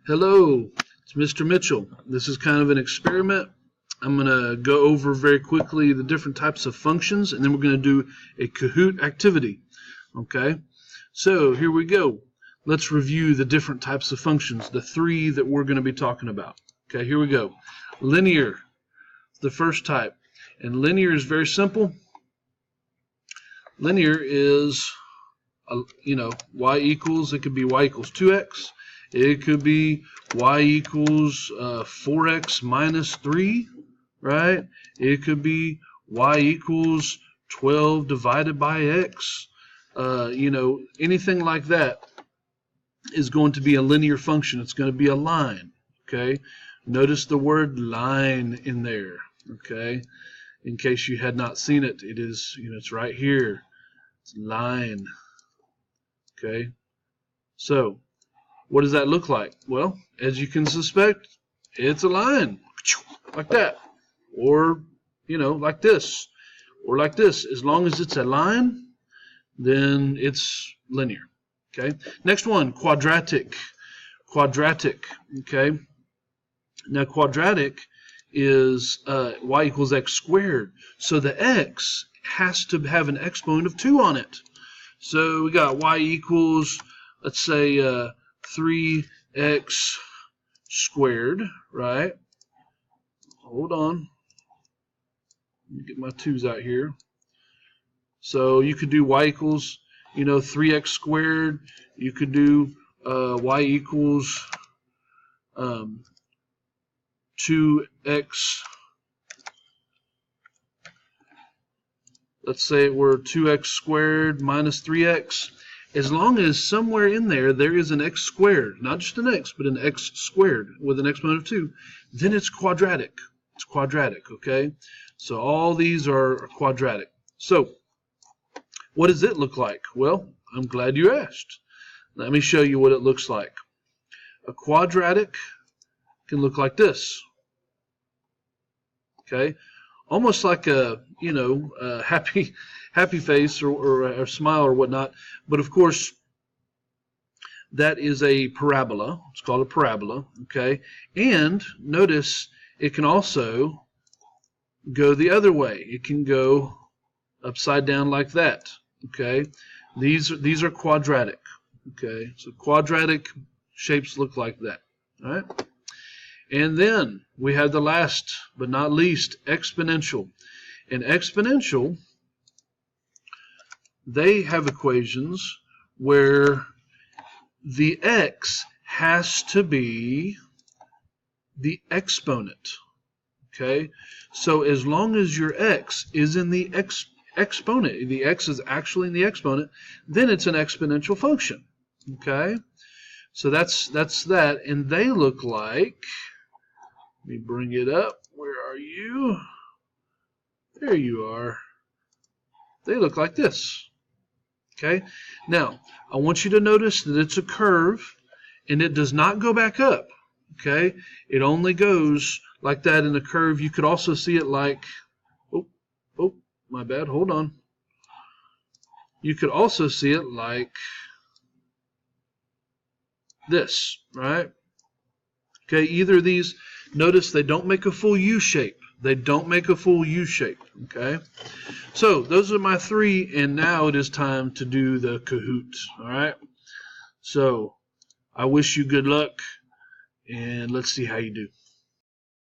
Hello, it's Mr. Mitchell. This is kind of an experiment. I'm going to go over very quickly the different types of functions, and then we're going to do a Kahoot activity. Okay, so here we go. Let's review the different types of functions, the three that we're going to be talking about. Okay, here we go. Linear, the first type. And linear is very simple. Linear is, y equals, it could be y equals 2x. It could be y equals 4x minus 3, right? It could be y equals 12 divided by x. Anything like that is going to be a linear function. It's going to be a line, okay? Notice the word line in there, okay? In case you had not seen it, it is, it's right here. It's line, okay? So, what does that look like? Well, as you can suspect, it's a line, like that, or, like this, or like this. As long as it's a line, then it's linear, okay? Next one, quadratic. Quadratic, okay? Now, quadratic is y equals x squared. So the x has to have an exponent of 2 on it. So we got y equals, let's say, 3x squared, right? Hold on. Let me get my 2's out here. So you could do y equals, 3x squared. You could do y equals 2x. Let's say it were 2x squared minus 3x. As long as somewhere in there is an x squared, not just an x, but an x squared with an exponent of 2, then it's quadratic. It's quadratic, okay? So all these are quadratic. So what does it look like? Well, I'm glad you asked. Let me show you what it looks like. A quadratic can look like this, okay? Almost like a, a happy face or a smile or whatnot. But of course, that is a parabola. It's called a parabola, okay? And notice it can also go the other way. It can go upside down like that, okay? These are quadratic, okay? So quadratic shapes look like that, all right? And then we have the last but not least, exponential. And exponential, they have equations where the x has to be the exponent, okay? So as long as your x is in the exponent, the x is actually in the exponent, then it's an exponential function, okay? So that's that, and they look like, let me bring it up. Where are you? There you are. They look like this. Okay? Now, I want you to notice that it's a curve, and it does not go back up. Okay? It only goes like that in a curve. You could also see it like, oh, my bad. Hold on. You could also see it like this, right? Okay, either of these, notice they don't make a full U shape. They don't make a full U shape, okay? So those are my three, and now it is time to do the Kahoot, all right? So I wish you good luck, and let's see how you do.